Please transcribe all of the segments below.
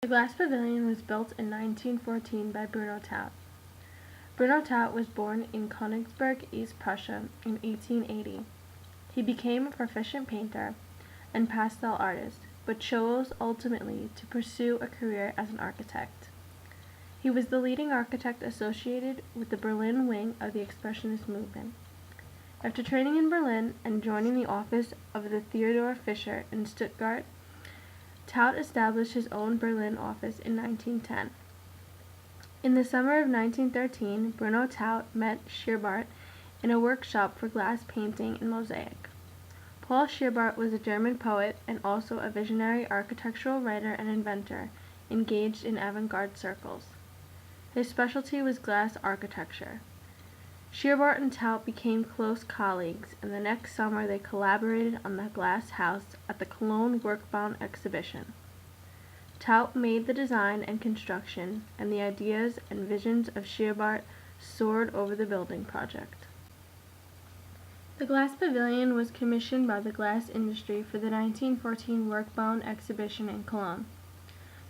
The glass pavilion was built in 1914 by Bruno Taut. Bruno Taut was born in Königsberg, East Prussia, in 1880. He became a proficient painter and pastel artist, but chose ultimately to pursue a career as an architect. He was the leading architect associated with the Berlin wing of the Expressionist movement. After training in Berlin and joining the office of the Theodor Fischer in Stuttgart, Taut established his own Berlin office in 1910. In the summer of 1913, Bruno Taut met Scherbart in a workshop for glass painting and mosaic. Paul Scherbart was a German poet and also a visionary architectural writer and inventor engaged in avant-garde circles. His specialty was glass architecture. Scherbart and Taut became close colleagues, and the next summer they collaborated on the glass house at the Cologne Werkbau exhibition. Taut made the design and construction, and the ideas and visions of Scherbart soared over the building project. The glass pavilion was commissioned by the glass industry for the 1914 Werkbau exhibition in Cologne.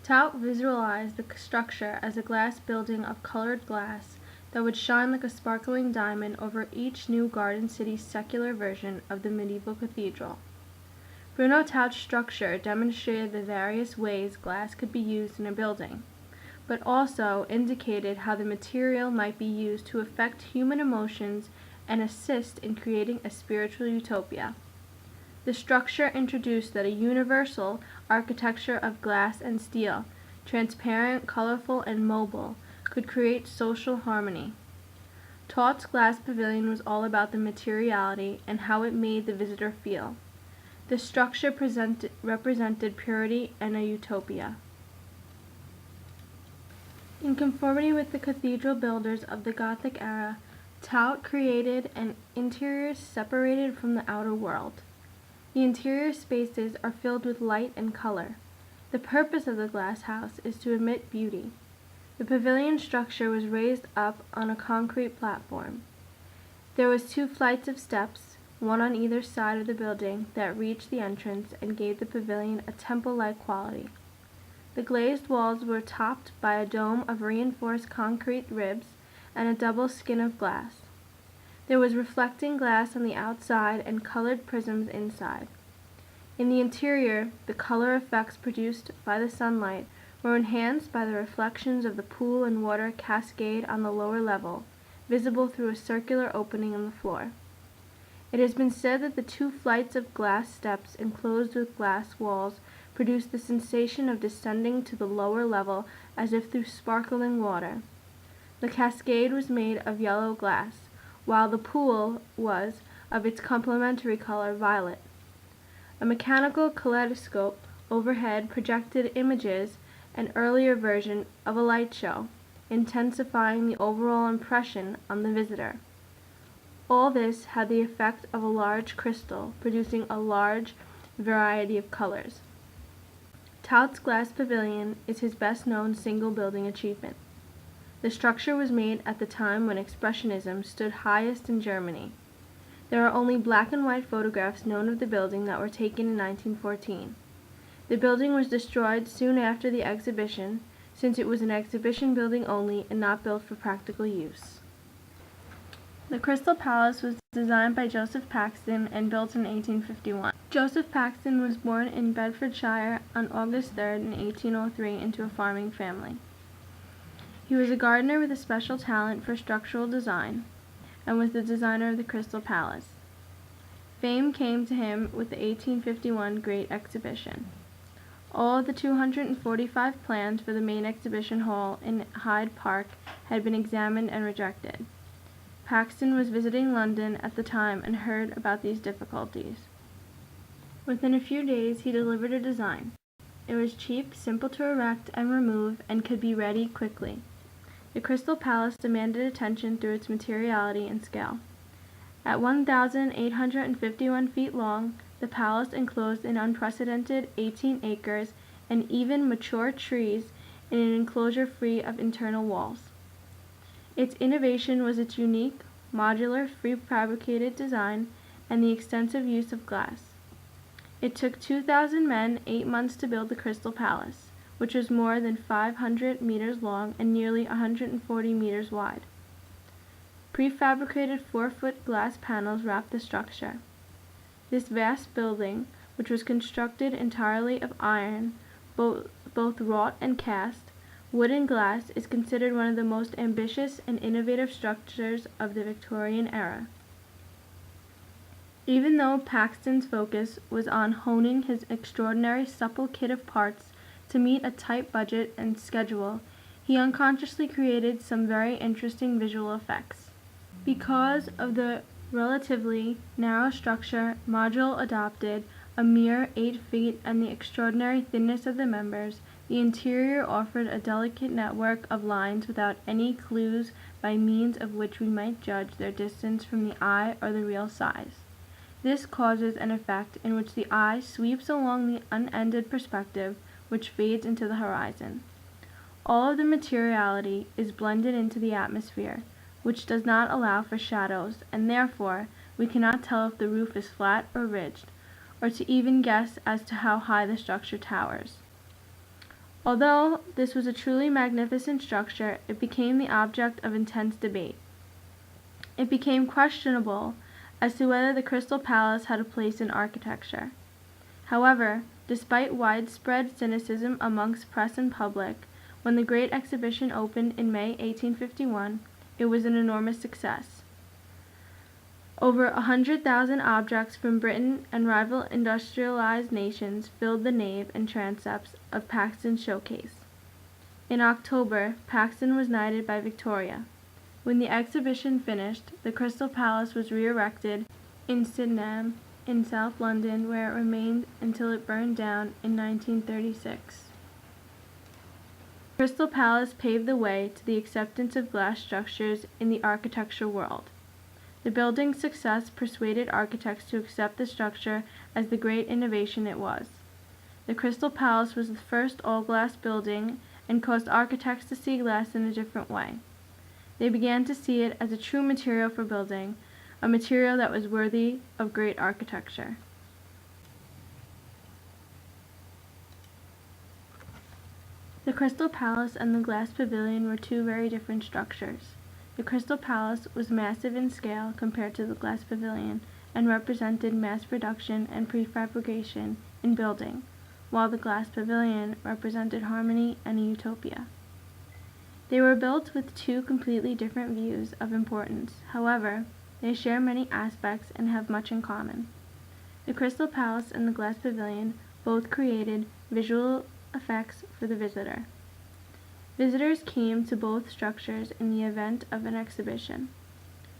Taut visualized the structure as a glass building of colored glass that would shine like a sparkling diamond over each new Garden City secular version of the medieval cathedral. Bruno Taut's structure demonstrated the various ways glass could be used in a building, but also indicated how the material might be used to affect human emotions and assist in creating a spiritual utopia. The structure introduced that a universal architecture of glass and steel, transparent, colorful, and mobile, could create social harmony. Taut's glass pavilion was all about the materiality and how it made the visitor feel. The structure represented purity and a utopia. In conformity with the cathedral builders of the Gothic era, Taut created an interior separated from the outer world. The interior spaces are filled with light and color. The purpose of the glass house is to emit beauty. The pavilion structure was raised up on a concrete platform. There was 2 flights of steps, one on either side of the building, that reached the entrance and gave the pavilion a temple-like quality. The glazed walls were topped by a dome of reinforced concrete ribs and a double skin of glass. There was reflecting glass on the outside and colored prisms inside. In the interior, the color effects produced by the sunlight were enhanced by the reflections of the pool and water cascade on the lower level, visible through a circular opening in the floor. It has been said that the 2 flights of glass steps enclosed with glass walls produced the sensation of descending to the lower level as if through sparkling water. The cascade was made of yellow glass, while the pool was of its complementary color, violet. A mechanical kaleidoscope overhead projected images, an earlier version of a light show, intensifying the overall impression on the visitor. All this had the effect of a large crystal, producing a large variety of colors. Taut's glass pavilion is his best-known single building achievement. The structure was made at the time when Expressionism stood highest in Germany. There are only black and white photographs known of the building that were taken in 1914. The building was destroyed soon after the exhibition, since it was an exhibition building only and not built for practical use. The Crystal Palace was designed by Joseph Paxton and built in 1851. Joseph Paxton was born in Bedfordshire on August 3rd in 1803 into a farming family. He was a gardener with a special talent for structural design and was the designer of the Crystal Palace. Fame came to him with the 1851 Great Exhibition. All of the 245 plans for the main exhibition hall in Hyde Park had been examined and rejected. Paxton was visiting London at the time and heard about these difficulties. Within a few days, he delivered a design. It was cheap, simple to erect and remove, and could be ready quickly. The Crystal Palace demanded attention through its materiality and scale. At 1,851 feet long, the palace enclosed an unprecedented 18 acres and even mature trees in an enclosure free of internal walls. Its innovation was its unique, modular, prefabricated design and the extensive use of glass. It took 2,000 men 8 months to build the Crystal Palace, which was more than 500 meters long and nearly 140 meters wide. Prefabricated 4-foot glass panels wrapped the structure. This vast building, which was constructed entirely of iron, both wrought and cast, wood and glass, is considered one of the most ambitious and innovative structures of the Victorian era. Even though Paxton's focus was on honing his extraordinary supple kit of parts to meet a tight budget and schedule, he unconsciously created some very interesting visual effects. Because of the relatively narrow structure Module adopted, a mere 8 feet, and the extraordinary thinness of the members, the interior offered a delicate network of lines without any clues by means of which we might judge their distance from the eye or the real size. This causes an effect in which the eye sweeps along the unended perspective, which fades into the horizon. All of the materiality is blended into the atmosphere, which does not allow for shadows, and therefore we cannot tell if the roof is flat or ridged, or to even guess as to how high the structure towers. Although this was a truly magnificent structure, it became the object of intense debate. It became questionable as to whether the Crystal Palace had a place in architecture. However, despite widespread cynicism amongst press and public, when the Great Exhibition opened in May 1851, it was an enormous success. Over 100,000 objects from Britain and rival industrialized nations filled the nave and transepts of Paxton's showcase. In October, Paxton was knighted by Victoria. When the exhibition finished, the Crystal Palace was re-erected in Sydenham in South London, where it remained until it burned down in 1936. Crystal Palace paved the way to the acceptance of glass structures in the architecture world. The building's success persuaded architects to accept the structure as the great innovation it was. The Crystal Palace was the first all-glass building and caused architects to see glass in a different way. They began to see it as a true material for building, a material that was worthy of great architecture. The Crystal Palace and the Glass Pavilion were two very different structures. The Crystal Palace was massive in scale compared to the Glass Pavilion and represented mass production and prefabrication in building, while the Glass Pavilion represented harmony and a utopia. They were built with two completely different views of importance. However, they share many aspects and have much in common. The Crystal Palace and the Glass Pavilion both created visual effects for the visitor. Visitors came to both structures in the event of an exhibition.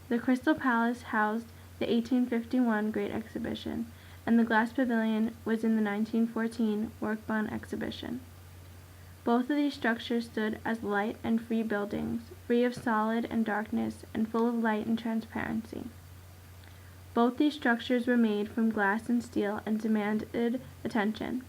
The Crystal Palace housed the 1851 Great Exhibition, and the Glass Pavilion was in the 1914 Workbond Exhibition. Both of these structures stood as light and free buildings, free of solid and darkness, and full of light and transparency. Both these structures were made from glass and steel and demanded attention.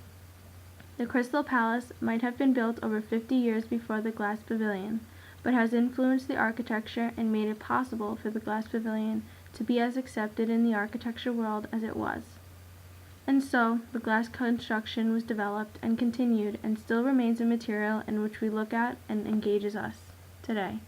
The Crystal Palace might have been built over 50 years before the Glass Pavilion, but has influenced the architecture and made it possible for the Glass Pavilion to be as accepted in the architecture world as it was. And so, the glass construction was developed and continued and still remains a material in which we look at and engages us today.